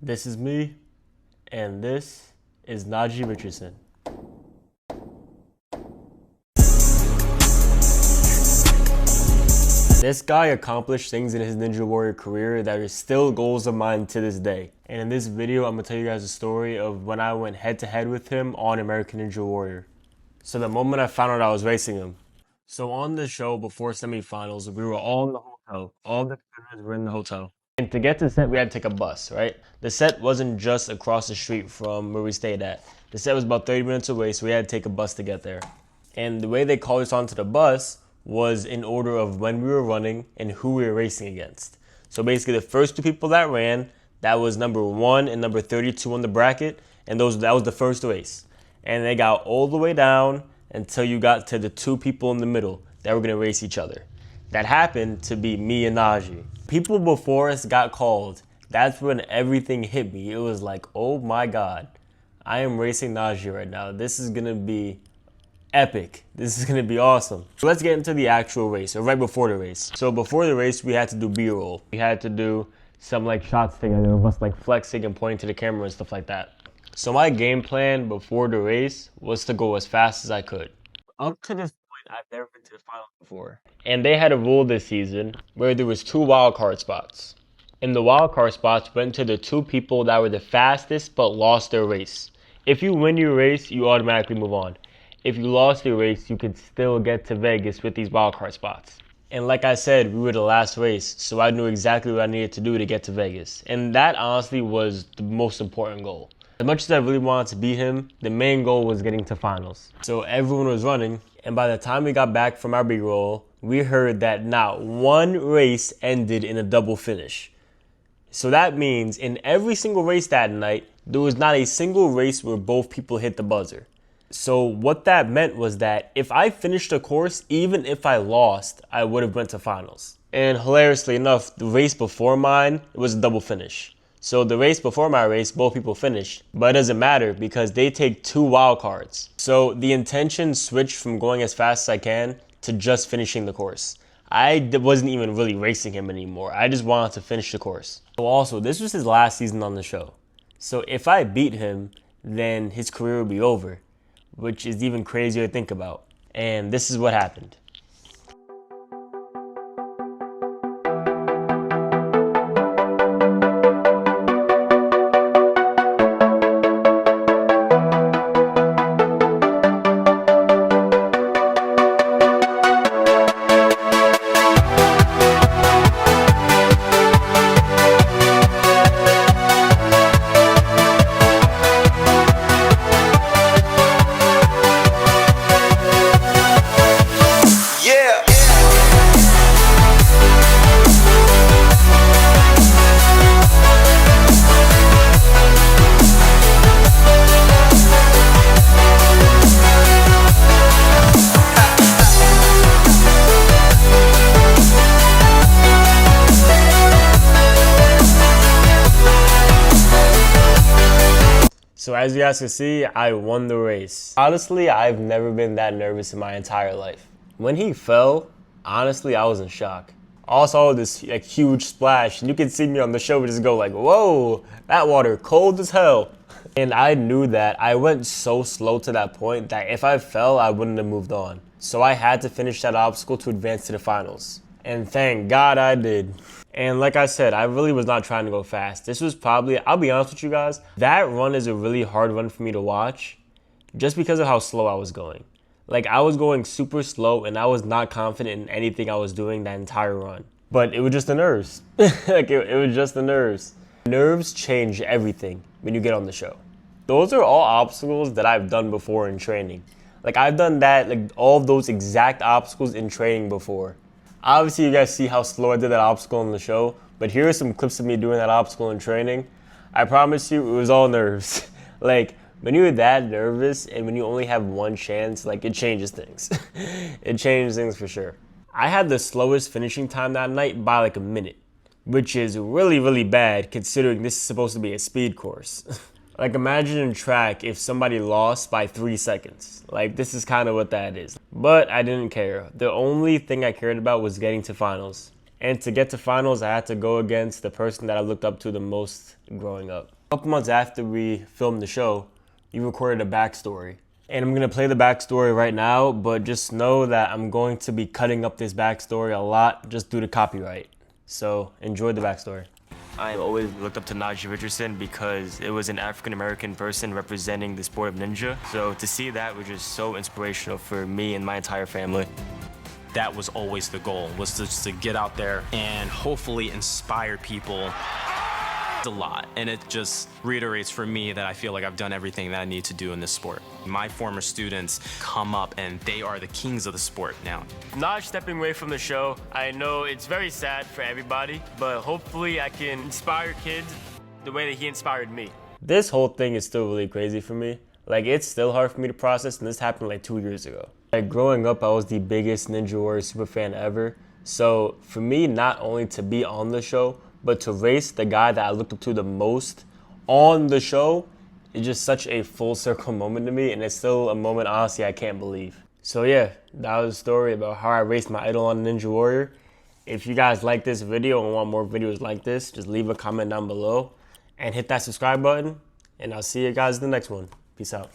This is me, and this is Najee Richardson. This guy accomplished things in his Ninja Warrior career that are still goals of mine to this day. And in this video, I'm gonna tell you guys a story of when I went head to head with him on American Ninja Warrior. So the moment I found out I was racing him. So on the show before semifinals, we were all in the hotel. All the competitors were in the hotel. And to get to the set, we had to take a bus, right? The set wasn't just across the street from where we stayed at. The set was about 30 minutes away, so we had to take a bus to get there. And the way they called us onto the bus was in order of when we were running and who we were racing against. So basically the first two people that ran, that was number 1 and number 32 on the bracket, and that was the first race. And they got all the way down until you got to the two people in the middle that were gonna race each other. That happened to be me and Najee. People before us got called. That's when everything hit me. It was like, oh my God, I am racing Najee right now. This is gonna be epic. This is gonna be awesome. So let's get into the actual race, or right before the race. So before the race, we had to do B-roll. We had to do some like shots together of us like flexing and pointing to the camera and stuff like that. So my game plan before the race was to go as fast as I could. Up to this point, I've never been to the finals before. And they had a rule this season where there was 2 wildcard spots. And the wildcard spots went to the 2 people that were the fastest but lost their race. If you win your race, you automatically move on. If you lost your race, you could still get to Vegas with these wildcard spots. And like I said, we were the last race, so I knew exactly what I needed to do to get to Vegas. And that honestly was the most important goal. As much as I really wanted to beat him, the main goal was getting to finals. So everyone was running, and by the time we got back from our B-roll, we heard that not one race ended in a double finish. So that means in every single race that night, there was not a single race where both people hit the buzzer. So what that meant was that if I finished the course, even if I lost, I would have went to finals. And hilariously enough, the race before mine, it was a double finish. So the race before my race, both people finished, but it doesn't matter because they take 2 wild cards. So the intention switched from going as fast as I can to just finishing the course. I wasn't even really racing him anymore. I just wanted to finish the course. So also, this was his last season on the show. So if I beat him, then his career would be over, which is even crazier to think about. And this is what happened. So as you guys can see, I won the race. Honestly, I've never been that nervous in my entire life. When he fell, honestly, I was in shock. I saw this like huge splash, and you can see me on the show just go like, whoa, that water cold as hell. And I knew that I went so slow to that point that if I fell, I wouldn't have moved on. So I had to finish that obstacle to advance to the finals. And thank God I did. And like I said, I really was not trying to go fast. This was probably, I'll be honest with you guys, that run is a really hard run for me to watch just because of how slow I was going. Like I was going super slow and I was not confident in anything I was doing that entire run. But it was just the nerves. Like it was just the nerves. Nerves change everything when you get on the show. Those are all obstacles that I've done before in training. Like I've done that, like all of those exact obstacles in training before. Obviously, you guys see how slow I did that obstacle in the show, but here are some clips of me doing that obstacle in training. I promise you, it was all nerves. Like, when you're that nervous and when you only have one chance, like, it changes things. It changes things for sure. I had the slowest finishing time that night by like a minute, which is really, really bad considering this is supposed to be a speed course. Like imagine in track if somebody lost by 3 seconds. Like this is kind of what that is. But I didn't care. The only thing I cared about was getting to finals. And to get to finals, I had to go against the person that I looked up to the most growing up. A couple months after we filmed the show, you recorded a backstory. And I'm gonna play the backstory right now, but just know that I'm going to be cutting up this backstory a lot just due to copyright. So enjoy the backstory. I always looked up to Najee Richardson because it was an African-American person representing the sport of ninja. So to see that was just so inspirational for me and my entire family. That was always the goal, was just to get out there and hopefully inspire people a lot. And it just reiterates for me that I feel like I've done everything that I need to do in this sport. My former students come up and they are the kings of the sport now. Naj stepping away from the show, I know it's very sad for everybody, but hopefully I can inspire kids the way that he inspired me. This whole thing is still really crazy for me. Like, it's still hard for me to process, and this happened like 2 years ago. Like, growing up, I was the biggest Ninja Warrior super fan ever. So for me, not only to be on the show, but to race the guy that I looked up to the most on the show is just such a full circle moment to me, and it's still a moment, honestly, I can't believe. So yeah, that was a story about how I raced my idol on Ninja Warrior. If you guys like this video and want more videos like this, just leave a comment down below and hit that subscribe button, and I'll see you guys in the next one. Peace out.